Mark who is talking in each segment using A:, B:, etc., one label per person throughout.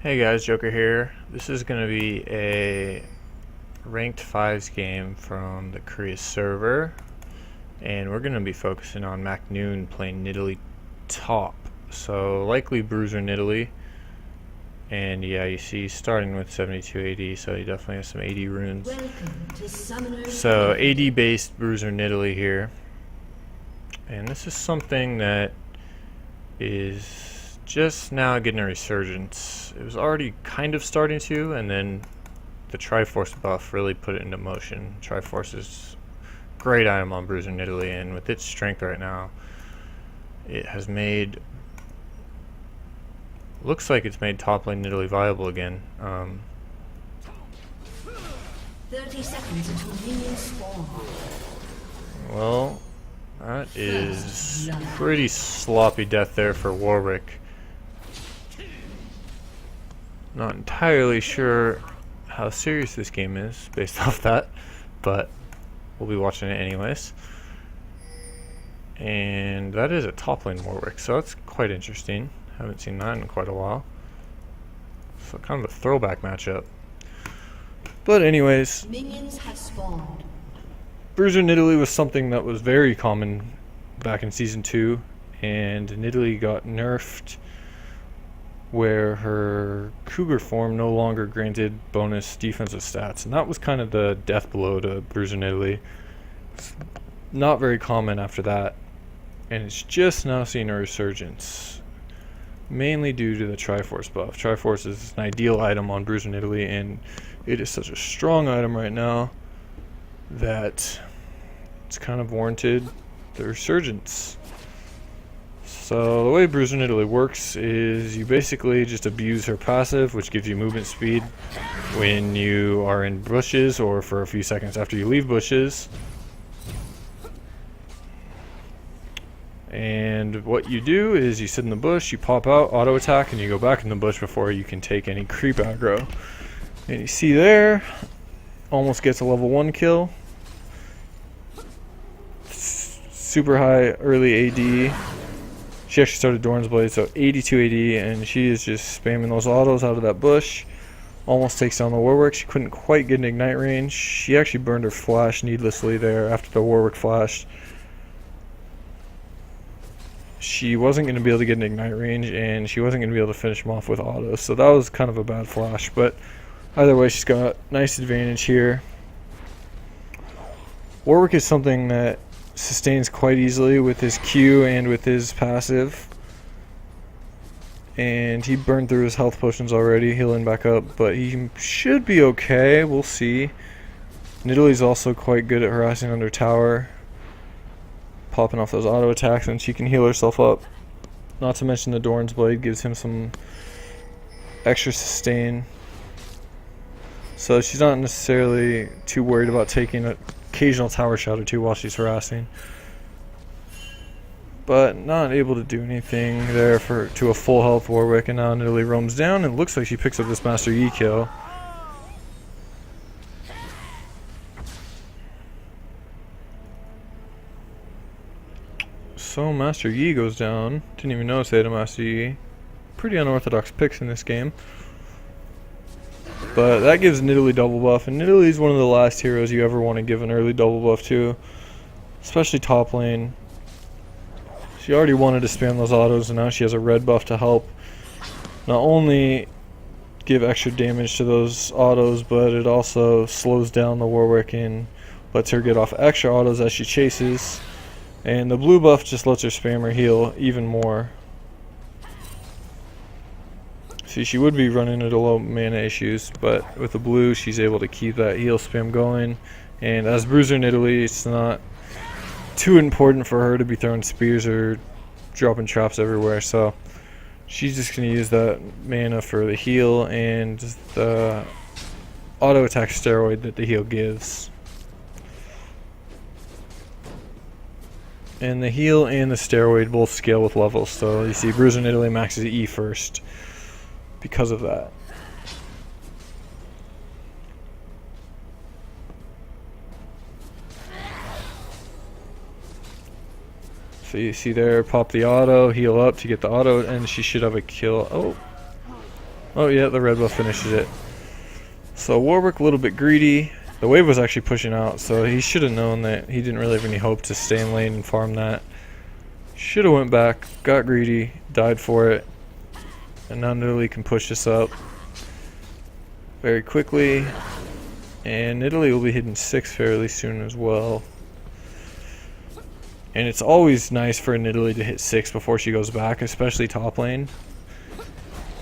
A: Hey guys, Joker here. This is going to be a ranked 5s game from the Korea server, and we're going to be focusing on Maknoon playing Nidalee top. So likely Bruiser Nidalee, and yeah, you see starting with 72 AD, so he definitely has some AD runes. So AD based Bruiser Nidalee here, and this is something that is just now getting a resurgence. It was already kind of starting to, and then the Triforce buff really put it into motion. Triforce is a great item on Bruiser Nidalee, and with its strength right now, it has made, looks like it's made top lane Nidalee viable again.
B: 30 seconds until minions spawn.
A: Well, that is pretty sloppy death there for Warwick. Not entirely sure how serious this game is based off that, but we'll be watching it anyways. And that is a top lane Warwick, so that's quite interesting. Haven't seen that in quite a while. So kind of a throwback matchup. But anyways,
B: Minions have spawned.
A: Bruiser Nidalee was something that was very common back in Season 2, and Nidalee got nerfed where her Cougar form no longer granted bonus defensive stats, and that was kind of the death blow to Bruiser Nidalee. It's not very common after that, and it's just now seeing a resurgence, mainly due to the Triforce buff. Triforce is an ideal item on Bruiser Nidalee, and it is such a strong item right now that it's kind of warranted the resurgence. So the way Bruiser Nidalee works is you basically just abuse her passive, which gives you movement speed when you are in bushes or for a few seconds after you leave bushes. And what you do is you sit in the bush, you pop out, auto attack, and you go back in the bush before you can take any creep aggro. And you see there, almost gets a level 1 kill. Super high early AD. She actually started Doran's Blade, so 82 AD, and she is just spamming those autos out of that bush. Almost takes down the Warwick. She couldn't quite get an ignite range. She actually burned her flash needlessly there after the Warwick flashed. She wasn't going to be able to get an ignite range, and she wasn't going to be able to finish him off with autos, so that was kind of a bad flash, but either way, she's got nice advantage here. Warwick is something that sustains quite easily with his Q and with his passive, and he burned through his health potions already, healing back up, but he should be okay. We'll see. Nidalee's also quite good at harassing under tower, popping off those auto attacks, and she can heal herself up. Not to mention the Doran's Blade gives him some extra sustain, so she's not necessarily too worried about taking an occasional tower shot or two while she's harassing, but not able to do anything there to a full health Warwick. And now Nidalee roams down, and it looks like she picks up this Master Yi kill. So Master Yi goes down. Didn't even notice they had a Master Yi. Pretty unorthodox picks in this game. But that gives Nidalee double buff, and Nidalee is one of the last heroes you ever want to give an early double buff to, especially top lane. She already wanted to spam those autos, and now she has a red buff to help not only give extra damage to those autos, but it also slows down the Warwick and lets her get off extra autos as she chases. And the blue buff just lets her spam her heal even more. See, she would be running into low mana issues, but with the blue, she's able to keep that heal spam going. And as Bruiser Nidalee, it's not too important for her to be throwing spears or dropping traps everywhere, so she's just going to use that mana for the heal and the auto attack steroid that the heal gives. And the heal and the steroid both scale with levels, so you see Bruiser Nidalee maxes E first because of that. So you see there, pop the auto, heal up to get the auto, and she should have a kill. Oh, Oh yeah, the red buff finishes it. So Warwick a little bit greedy. The wave was actually pushing out, so he should have known that he didn't really have any hope to stay in lane and farm that. Should have went back, got greedy, died for it, and now Nidalee can push this up very quickly. And Nidalee will be hitting 6 fairly soon as well. And it's always nice for Nidalee to hit 6 before she goes back, especially top lane.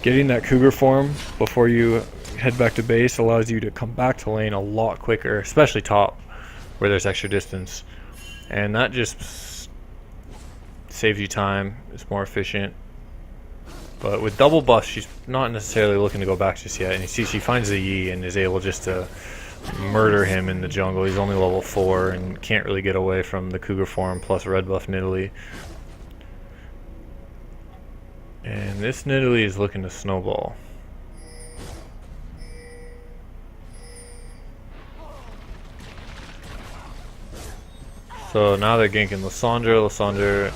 A: Getting that Cougar form before you head back to base allows you to come back to lane a lot quicker, especially top, where there's extra distance. And that just saves you time, it's more efficient. But with double buff, she's not necessarily looking to go back just yet. And you see she finds the Yi and is able just to murder him in the jungle. He's only level 4 and can't really get away from the Cougar form plus red buff Nidalee. And this Nidalee is looking to snowball. So now they're ganking Lissandra. Lissandra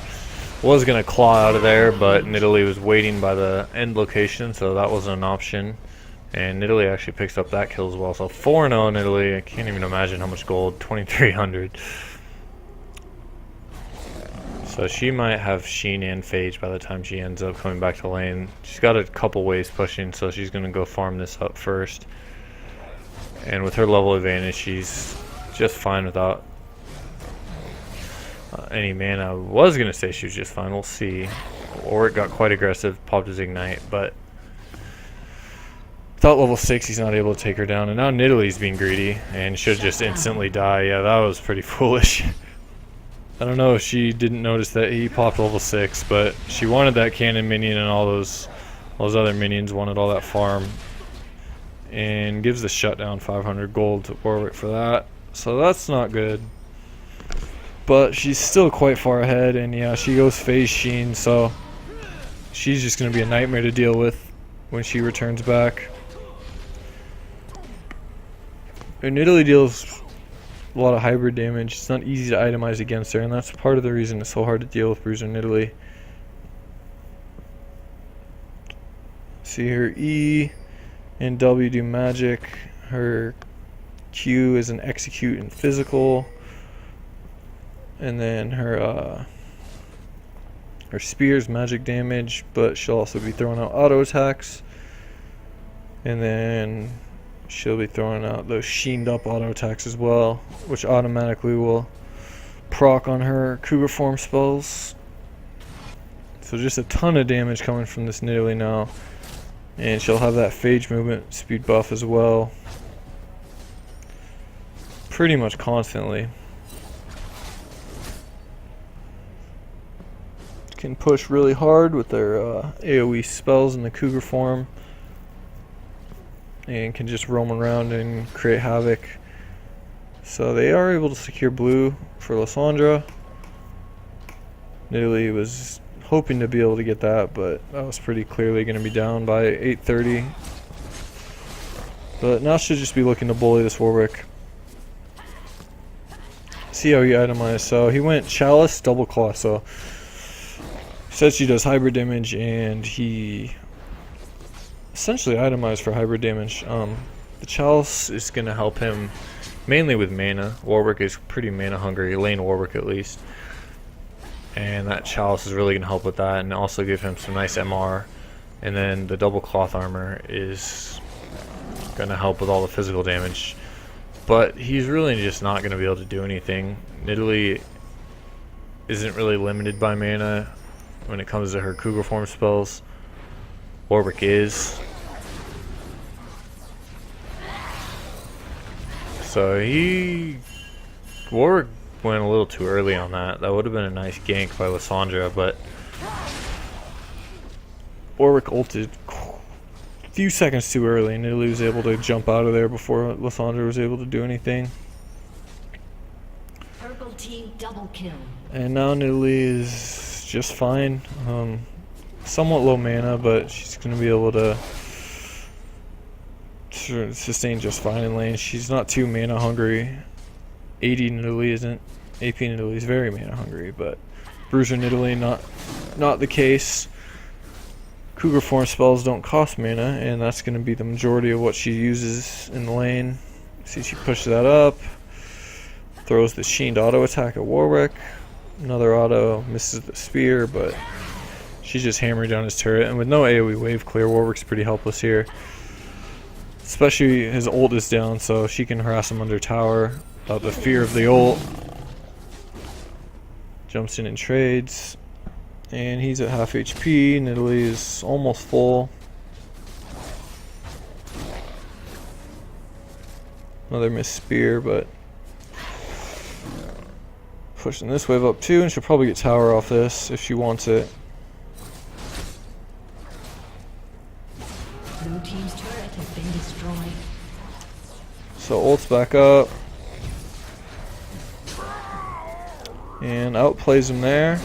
A: was going to claw out of there, but Nidalee was waiting by the end location, so that wasn't an option. And Nidalee actually picks up that kill as well. So 4-0 Nidalee. I can't even imagine how much gold. 2,300. So she might have Sheen and Phage by the time she ends up coming back to lane. She's got a couple waves pushing, so she's going to go farm this up first. And with her level advantage, she's just fine without any mana. I was going to say she was just fine. We'll see. Or it got quite aggressive, popped his Ignite, but without level 6, he's not able to take her down. And now Nidalee's being greedy and should just instantly die. Yeah, that was pretty foolish. I don't know if she didn't notice that he popped level 6, but she wanted that cannon minion, and all those other minions wanted all that farm. And gives the shutdown 500 gold to Warwick for that. So that's not good. But she's still quite far ahead, and yeah, she goes phase Sheen, so she's just going to be a nightmare to deal with when she returns back. And Nidalee deals a lot of hybrid damage. It's not easy to itemize against her, and that's part of the reason it's so hard to deal with Bruiser Nidalee. See, her E and W do magic. Her Q is an execute and physical. And then her spear's magic damage, but she'll also be throwing out auto attacks. And then she'll be throwing out those sheened up auto attacks as well, which automatically will proc on her Cougar form spells. So just a ton of damage coming from this Nidalee now. And she'll have that phage movement speed buff as well. Pretty much constantly. Can push really hard with their AoE spells in the Cougar form. And can just roam around and create havoc. So they are able to secure blue for Lissandra. Nidalee was hoping to be able to get that, but that was pretty clearly going to be down by 830. But now she'll just be looking to bully this Warwick. See how he itemized. So he went Chalice, Double Claw. So said she does hybrid damage, and he essentially itemized for hybrid damage. The Chalice is going to help him mainly with mana. Warwick is pretty mana hungry, lane Warwick at least. And that Chalice is really going to help with that, and also give him some nice MR. And then the double cloth armor is going to help with all the physical damage. But he's really just not going to be able to do anything. Nidalee isn't really limited by mana when it comes to her Cougar form spells. Warwick is. So Warwick went a little too early on that. That would have been a nice gank by Lissandra, but Warwick ulted a few seconds too early, and Nidalee was able to jump out of there before Lissandra was able to do anything.
B: Purple team double kill.
A: And now Nidalee is just fine. Somewhat low mana, but she's going to be able to sustain just fine in lane. She's not too mana hungry. 80 Nidalee isn't. AP Nidalee is very mana hungry, but Bruiser Nidalee not the case. Cougar form spells don't cost mana, and that's going to be the majority of what she uses in the lane. See, she pushes that up, throws the Sheen to auto attack at Warwick. Another auto, misses the spear, but she's just hammering down his turret. And with no AoE wave clear, Warwick's pretty helpless here. Especially his ult is down, so she can harass him under tower without the fear of the ult. Jumps in and trades. And he's at half HP. Nidalee is almost full. Another missed spear, but pushing this wave up too, and she'll probably get tower off this if she wants it.
B: Blue team's turret has been destroyed.
A: So ult's back up. And outplays him there.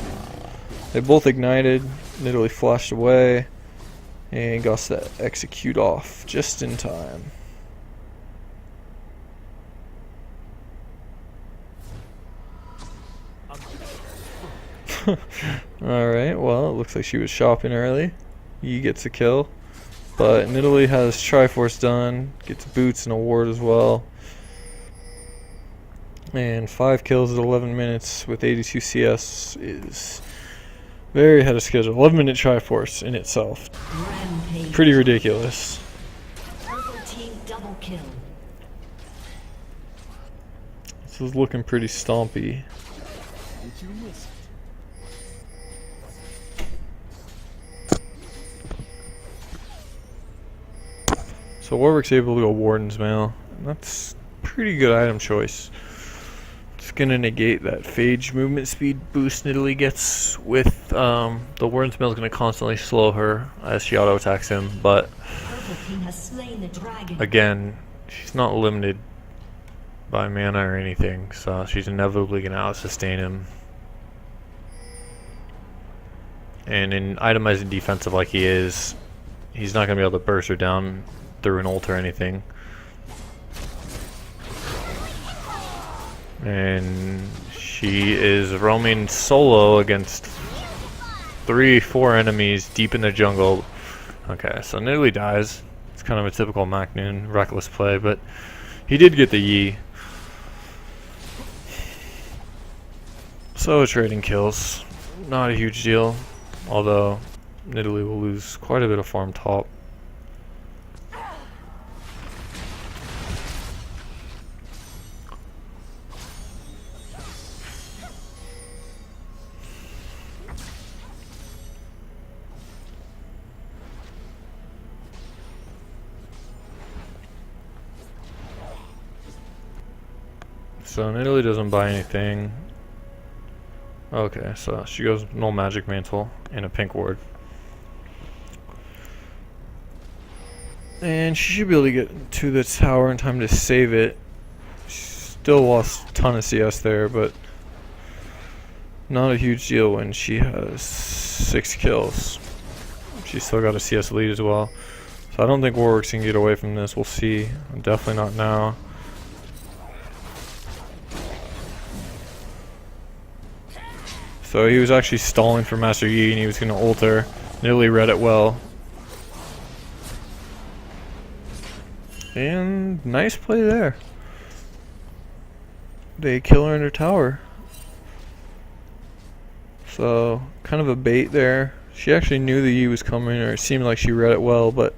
A: They both ignited. Nidalee flashed away. And got that execute off just in time. Alright, well, it looks like she was shopping early. He gets a kill. But Nidalee has Triforce done. Gets boots and a ward as well. And 5 kills at 11 minutes with 82 CS is very ahead of schedule. 11-minute Triforce in itself.
B: Rampage.
A: Pretty ridiculous.
B: Purple team double kill.
A: This is looking pretty stompy. So Warwick's able to go Warden's Mail. That's pretty good item choice. It's gonna negate that phage movement speed boost Nidalee gets with the Warden's Mail is gonna constantly slow her as she auto attacks him, but
B: Purple team has slain the dragon.
A: again, she's not limited by mana or anything, so she's inevitably gonna out sustain him. And in itemizing defensive like he is, he's not gonna be able to burst her down through an ult or anything. And she is roaming solo against 3-4 enemies deep in the jungle. Okay, so Nidalee dies. It's kind of a typical Maknoon reckless play, but he did get the Yi. So trading kills, not a huge deal, although Nidalee will lose quite a bit of farm top. So Nidalee doesn't buy anything. Okay, so she goes no magic mantle and a pink ward. And she should be able to get to the tower in time to save it. She still lost a ton of CS there, but not a huge deal when she has 6 kills. She's still got a CS lead as well. So I don't think Warwick's can get away from this. We'll see. Definitely not now. So he was actually stalling for Master Yi and he was going to ult her. Nidalee read it well. And nice play there. They kill her in her tower. So kind of a bait there. She actually knew the Yi was coming, or it seemed like she read it well, but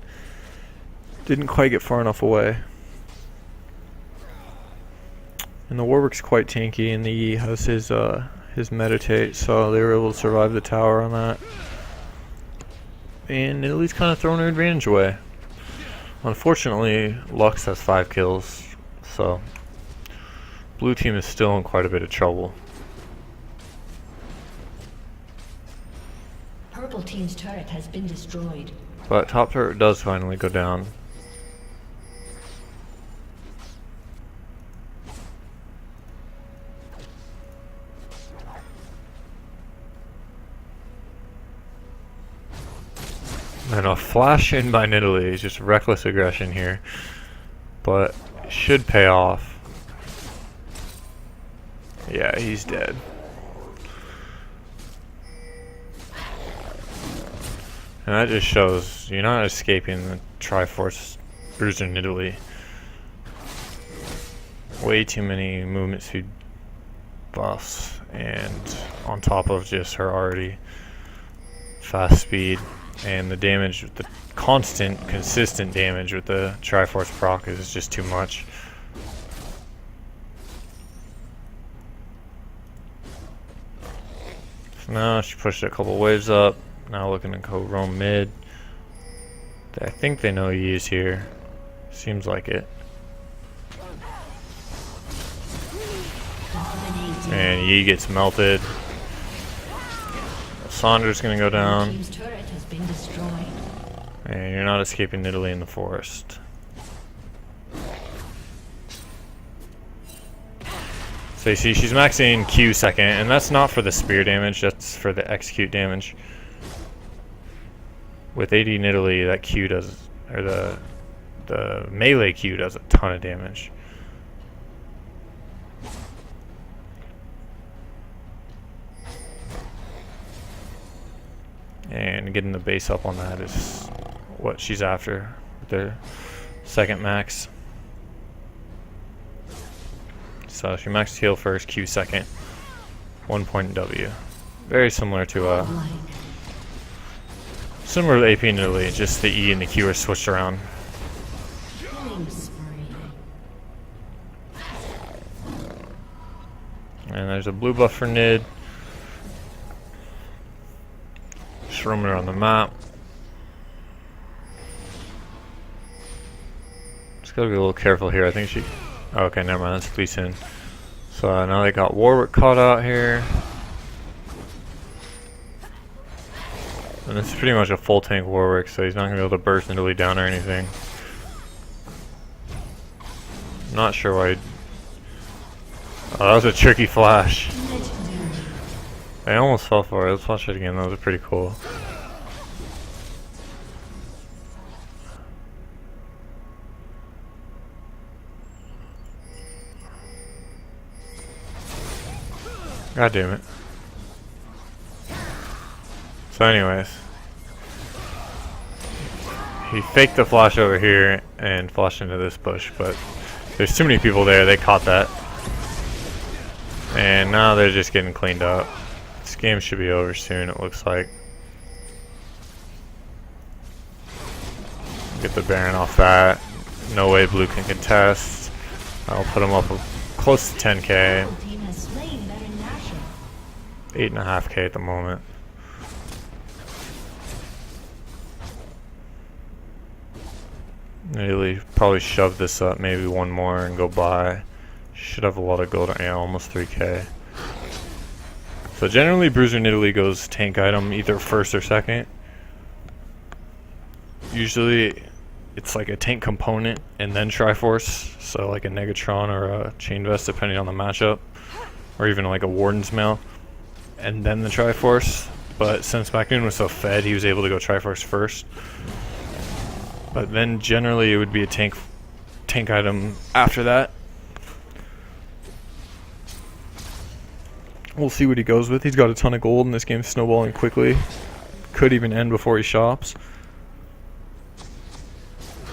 A: didn't quite get far enough away. And the Warwick's quite tanky, and the Yi has his meditate, so they were able to survive the tower on that. And Nidalee's kind of throwing her advantage away. Unfortunately, Lux has 5 kills, so blue team is still in quite a bit of trouble.
B: Purple team's turret has been destroyed.
A: But top turret does finally go down. And a flash in by Nidalee is just reckless aggression here, but should pay off. Yeah, he's dead. And that just shows you're not escaping the Triforce Bruiser Nidalee. Way too many movement speed buffs, and on top of just her already fast speed, and the damage, the constant, consistent damage with the Triforce proc is just too much. So now she pushed a couple waves up. Now looking to go roam mid. I think they know he is here. Seems like it. And Yi gets melted. Sandra's gonna go down.
B: Team's turret has been destroyed.
A: And you're not escaping Nidalee in the forest. So you see she's maxing Q second, and that's not for the spear damage, that's for the execute damage. With AD Nidalee, that Q does, or the melee Q does a ton of damage. And getting the base up on that is what she's after with their second max. So she maxed heal first, Q second, 1 point W. Very similar to similar to AP Nidalee, just the E and the Q are switched around.
B: Killing spree.
A: And there's a blue buff for Nid. Just roaming around the map. Just gotta be a little careful here. I think she. Oh, okay, never mind. That's Lee Sin. So now they got Warwick caught out here. And this is pretty much a full tank Warwick, so he's not gonna be able to burst Nidalee down or anything. I'm not sure why. Oh, that was a tricky flash. I almost fell for it. Let's watch it again. That was pretty cool. God damn it. So anyways, he faked the flash over here and flashed into this bush, but there's too many people there. They caught that. And now they're just getting cleaned up. This game should be over soon, it looks like. Get the Baron off that. No way blue can contest. I'll put him up close to 10k. 8.5k at the moment. Really probably shove this up, maybe one more and go by. Should have a lot of gold. Yeah, almost 3k. So generally Bruiser Nidalee goes tank item either first or second. Usually it's like a tank component and then Triforce, so like a Negatron or a Chain Vest depending on the matchup, or even like a Warden's Mail, and then the Triforce. But since Maknoon was so fed, he was able to go Triforce first. But then generally it would be a tank item after that. We'll see what he goes with. He's got a ton of gold and this game's snowballing quickly. Could even end before he shops.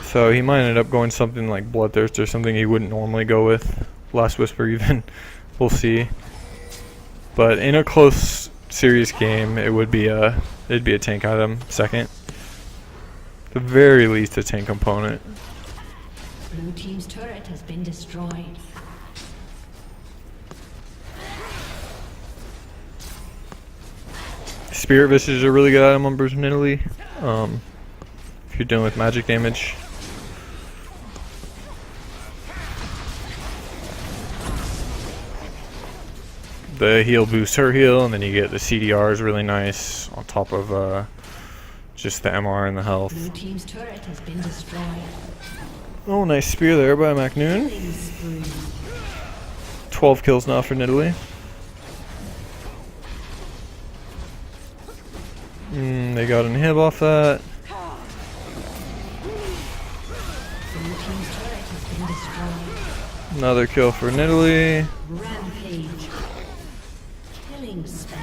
A: So he might end up going something like Bloodthirst or something he wouldn't normally go with. Last Whisper even. We'll see. But in a close serious game, it'd be a tank item second. At the very least a tank component.
B: Blue team's turret has been destroyed.
A: Spirit Visage is a really good item on Bruiser Nidalee. If you're dealing with magic damage. The heal boosts her heal, and then you get the CDR is really nice on top of just the MR and the health.
B: Blue team's turret has been destroyed.
A: Oh, nice spear there by Maknoon.
B: Killing spree.
A: 12 kills now for Nidalee. They got an inhib off that.
B: Blue team's turret has been destroyed.
A: Another kill for Nidalee.
B: Rampage. Killing spree.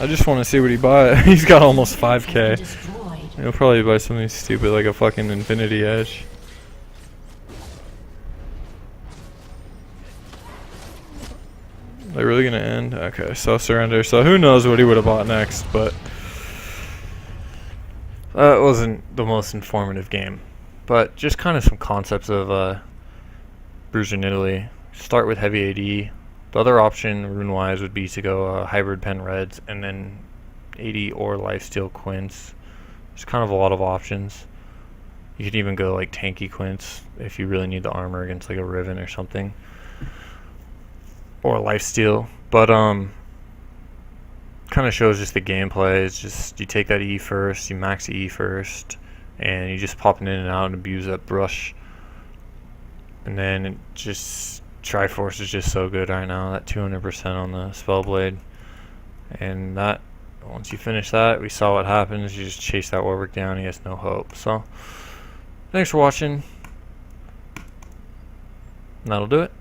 A: I just want to see what he buy. He's got almost 5k.
B: Destroyed.
A: He'll probably buy something stupid like a fucking Infinity Edge. They're really gonna end? Okay, so surrender. So who knows what he would have bought next, but that wasn't the most informative game. But just kind of some concepts of Bruiser Nidalee. Start with heavy AD. The other option, rune-wise, would be to go hybrid pen reds and then AD or lifesteal quints. There's kind of a lot of options. You could even go like tanky quints if you really need the armor against like a Riven or something. Or lifesteal. But kind of shows just the gameplay. It's just you take that E first, you max the E first, and you just pop it in and out and abuse that brush. And then it just Triforce is just so good right now. That 200% on the Spellblade. And that once you finish that, we saw what happens. You just chase that Warwick down, he has no hope. So thanks for watching. And that'll do it.